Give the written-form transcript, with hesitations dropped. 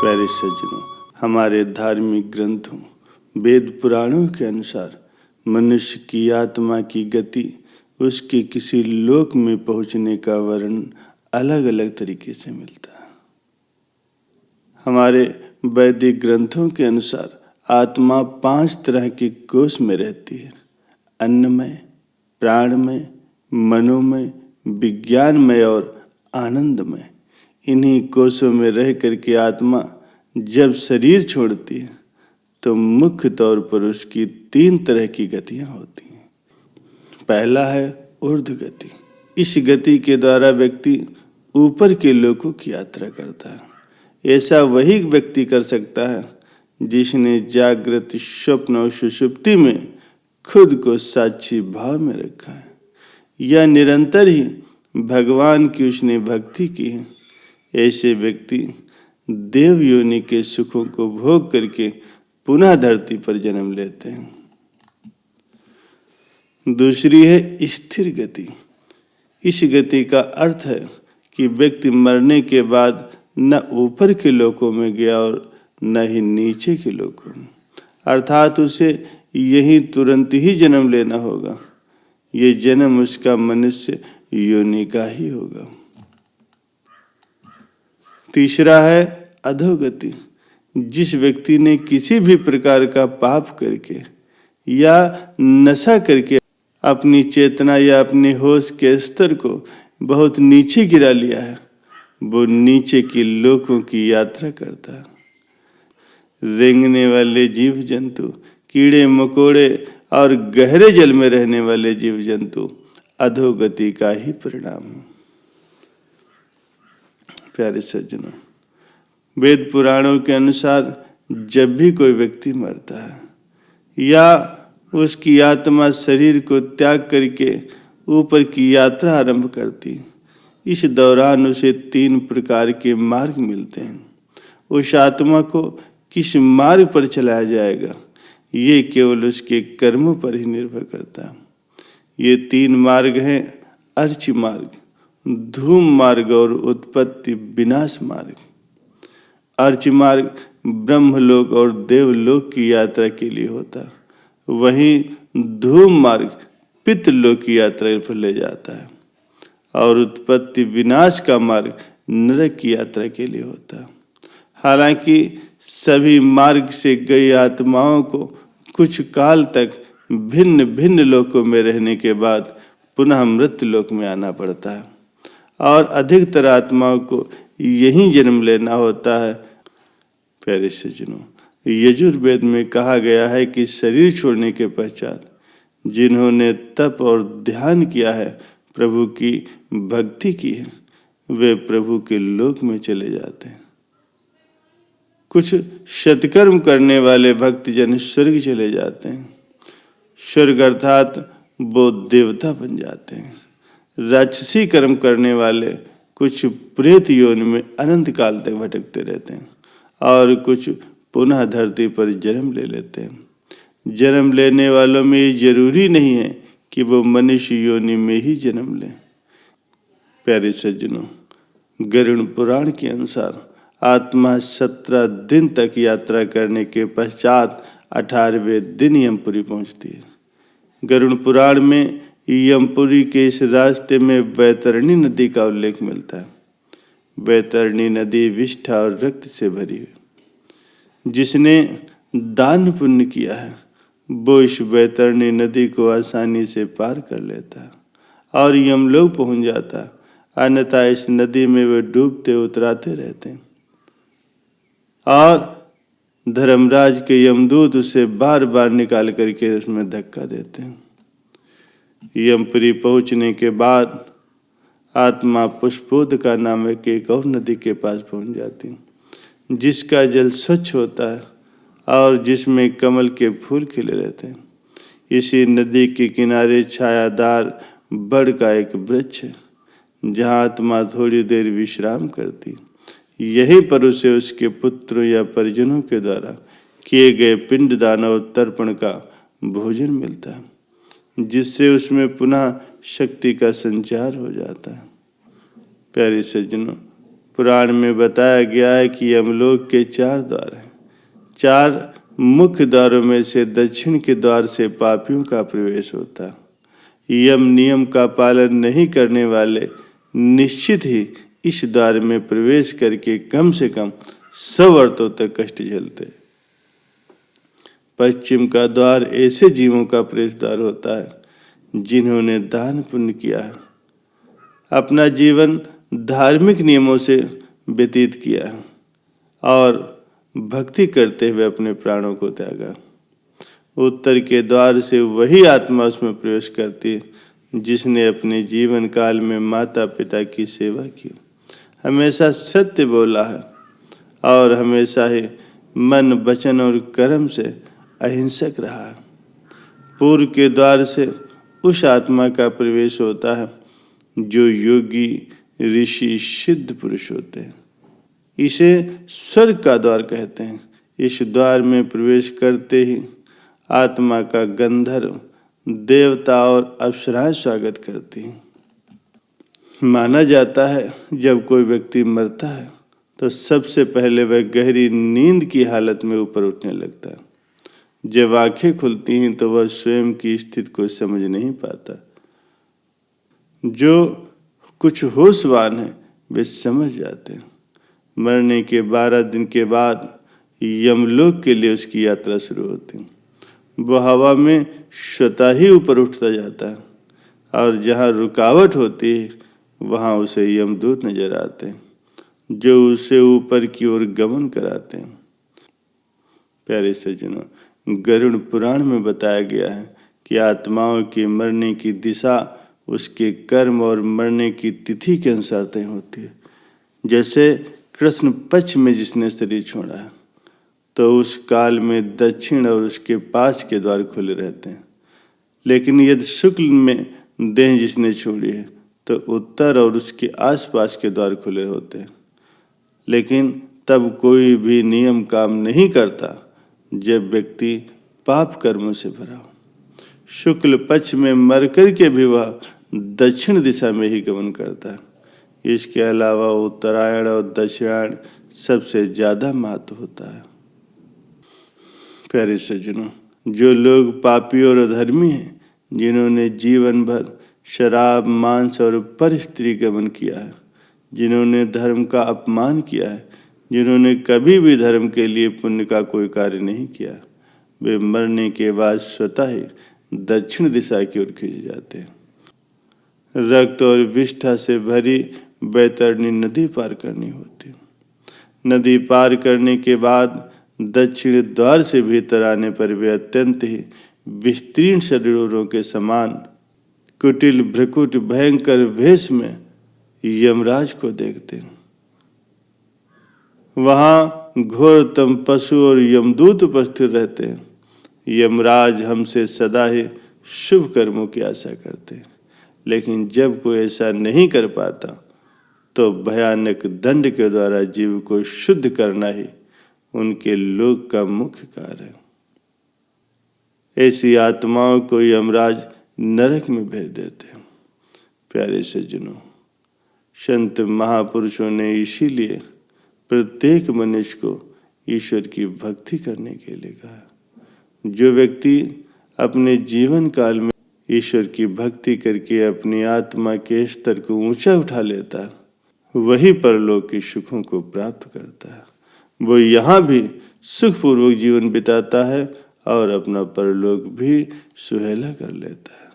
प्यारे सज्जनों, हमारे धार्मिक ग्रंथों वेद पुराणों के अनुसार मनुष्य की आत्मा की गति उसके किसी लोक में पहुंचने का वर्णन अलग अलग तरीके से मिलता है। हमारे वैदिक ग्रंथों के अनुसार आत्मा 5 तरह के कोश में रहती है: अन्नमय, प्राणमय, मनोमय, विज्ञानमय और आनंदमय। इन्हीं कोशों में रह करके आत्मा जब शरीर छोड़ती है तो मुख्य तौर पर उसकी 3 तरह की गतियां होती हैं। पहला है ऊर्ध्व गति। इस गति के द्वारा व्यक्ति ऊपर के लोकों की यात्रा करता है। ऐसा वही व्यक्ति कर सकता है जिसने जागृत, स्वप्न और सुषुप्ति में खुद को साक्षी भाव में रखा है या निरंतर ही भगवान की उसने भक्ति की है। ऐसे व्यक्ति देव योनि के सुखों को भोग करके पुनः धरती पर जन्म लेते हैं। दूसरी है स्थिर गति। इस गति का अर्थ है कि व्यक्ति मरने के बाद न ऊपर के लोकों में गया और न ही नीचे के लोकों में, अर्थात उसे यही तुरंत ही जन्म लेना होगा। ये जन्म उसका मनुष्य योनि का ही होगा। तीसरा है अधोगति। जिस व्यक्ति ने किसी भी प्रकार का पाप करके या नशा करके अपनी चेतना या अपने होश के स्तर को बहुत नीचे गिरा लिया है, वो नीचे के लोकों की यात्रा करता है। रेंगने वाले जीव जंतु, कीड़े मकोड़े और गहरे जल में रहने वाले जीव जंतु अधोगति का ही परिणाम है। प्यारे सज्जनों, वेद पुराणों के अनुसार जब भी कोई व्यक्ति मरता है या उसकी आत्मा शरीर को त्याग करके ऊपर की यात्रा आरंभ करती, इस दौरान उसे 3 प्रकार के मार्ग मिलते हैं। उस आत्मा को किस मार्ग पर चलाया जाएगा, ये केवल उसके कर्मों पर ही निर्भर करता है। ये 3 मार्ग हैं: अर्च मार्ग, धूम मार्ग और उत्पत्ति विनाश मार्ग। अर्च मार्ग ब्रह्मलोक और देवलोक की यात्रा के लिए होता है, वहीं धूम मार्ग पितृलोक की यात्रा पर ले जाता है और उत्पत्ति विनाश का मार्ग नरक की यात्रा के लिए होता है। हालांकि सभी मार्ग से गई आत्माओं को कुछ काल तक भिन्न भिन्न लोकों में रहने के बाद पुनः मृत्यु लोक में आना पड़ता है और अधिकतर आत्माओं को यहीं जन्म लेना होता है। प्यारे सज्जनों, यजुर्वेद में कहा गया है कि शरीर छोड़ने के पश्चात जिन्होंने तप और ध्यान किया है, प्रभु की भक्ति की है, वे प्रभु के लोक में चले जाते हैं। कुछ सत्कर्म करने वाले भक्तजन स्वर्ग चले जाते हैं। स्वर्ग अर्थात वो देवता बन जाते हैं। राक्षसी कर्म करने वाले कुछ प्रेत योनि में अनंत काल तक भटकते रहते हैं और कुछ पुनः धरती पर जन्म ले लेते हैं। जन्म लेने वालों में ये जरूरी नहीं है कि वो मनुष्य योनि में ही जन्म लें। प्यारे सज्जनों, गरुड़ पुराण के अनुसार आत्मा 17 दिन तक यात्रा करने के पश्चात 18वें दिन यमपुरी पहुंचती है। गरुड़ पुराण में यमपुरी के इस रास्ते में वैतरणी नदी का उल्लेख मिलता है। वैतरणी नदी विष्ठा और रक्त से भरी है। जिसने दान पुण्य किया है वो इस वैतरणी नदी को आसानी से पार कर लेता है और यमलोक पहुंच जाता है, अन्यथा इस नदी में वे डूबते उतराते रहते हैं और धर्मराज के यमदूत उसे बार बार निकाल करके उसमें धक्का देते हैं। यमपुरी पहुंचने के बाद आत्मा पुष्पोदका नामक एक और नदी के पास पहुंच जाती है, जिसका जल स्वच्छ होता है और जिसमें कमल के फूल खिले रहते हैं। इसी नदी के किनारे छायादार बड़ का एक वृक्ष है, जहाँ आत्मा थोड़ी देर विश्राम करती। यहीं पर उसे उसके पुत्रों या परिजनों के द्वारा किए गए पिंडदान और तर्पण का भोजन मिलता है, जिससे उसमें पुनः शक्ति का संचार हो जाता है। प्यारे सज्जनों, पुराण में बताया गया है कि यमलोक के 4 द्वार हैं। 4 मुख्य द्वारों में से दक्षिण के द्वार से पापियों का प्रवेश होता है। यम नियम का पालन नहीं करने वाले निश्चित ही इस द्वार में प्रवेश करके कम से कम 100 वर्षों तक कष्ट झेलते। पश्चिम का द्वार ऐसे जीवों का प्रवेश द्वार होता है जिन्होंने दान पुण्य किया, अपना जीवन धार्मिक नियमों से व्यतीत किया और भक्ति करते हुए अपने प्राणों को त्यागा। उत्तर के द्वार से वही आत्मा उसमें प्रवेश करती है जिसने अपने जीवन काल में माता पिता की सेवा की, हमेशा सत्य बोला है और हमेशा ही मन वचन और कर्म से अहिंसक रहा है। पूर्व के द्वार से उस आत्मा का प्रवेश होता है जो योगी ऋषि सिद्ध पुरुष होते हैं। इसे स्वर्ग का द्वार कहते हैं। इस द्वार में प्रवेश करते ही आत्मा का गंधर्व, देवता और अप्सराएं स्वागत करती हैं। माना जाता है जब कोई व्यक्ति मरता है तो सबसे पहले वह गहरी नींद की हालत में ऊपर उठने लगता है। जब आंखें खुलती हैं तो वह स्वयं की स्थिति को समझ नहीं पाता। जो कुछ होशवान है वे समझ जाते हैं। मरने के 12 दिन के बाद यमलोक के लिए उसकी यात्रा शुरू होती है। वह हवा में स्वतः ही ऊपर उठता जाता है और जहाँ रुकावट होती है वहाँ उसे यमदूत नजर आते हैं जो उसे ऊपर की ओर गमन कराते हैं। प्यारे सज्जनों, गरुड़ पुराण में बताया गया है कि आत्माओं के मरने की दिशा उसके कर्म और मरने की तिथि के अनुसार तय होती है। जैसे कृष्ण पक्ष में जिसने शरीर छोड़ा है तो उस काल में दक्षिण और उसके पास के द्वार खुले रहते हैं, लेकिन यदि शुक्ल में देह जिसने छोड़ी है तो उत्तर और उसके आसपास के द्वार खुले होते हैं। लेकिन तब कोई भी नियम काम नहीं करता जब व्यक्ति पाप कर्मों से भरा हो। शुक्ल पक्ष में मर कर के भी वह दक्षिण दिशा में ही गमन करता है। इसके अलावा उत्तरायण और दक्षिणायण सबसे ज्यादा महत्व होता है। प्यारे सज्जनों, जो लोग पापी और अधर्मी हैं, जिन्होंने जीवन भर शराब, मांस और पर स्त्री गमन किया है, जिन्होंने धर्म का अपमान किया है, जिन्होंने कभी भी धर्म के लिए पुण्य का कोई कार्य नहीं किया, वे मरने के बाद स्वतः ही दक्षिण दिशा की ओर खींचे जाते हैं। रक्त और विष्ठा से भरी बैतरणी नदी पार करनी होती। नदी पार करने के बाद दक्षिण द्वार से भीतर आने पर वे अत्यंत ही विस्तीर्ण शरीरों के समान कुटिल भ्रकुट भयंकर वेश में यमराज को देखते हैं। वहां घोरतम पशु और यमदूत उपस्थित रहते हैं। यमराज हमसे सदा ही शुभ कर्मों की आशा करते हैं, लेकिन जब कोई ऐसा नहीं कर पाता तो भयानक दंड के द्वारा जीव को शुद्ध करना ही उनके लोक का मुख्य कार्य है। ऐसी आत्माओं को यमराज नरक में भेज देते हैं। प्यारे सज्जनों, संत महापुरुषों ने इसीलिए प्रत्येक मनुष्य को ईश्वर की भक्ति करने के लिए कहा। जो व्यक्ति अपने जीवन काल में ईश्वर की भक्ति करके अपनी आत्मा के स्तर को ऊंचा उठा लेता, वही परलोक के सुखों को प्राप्त करता है। वो यहाँ भी सुखपूर्वक जीवन बिताता है और अपना परलोक भी सुहेला कर लेता है।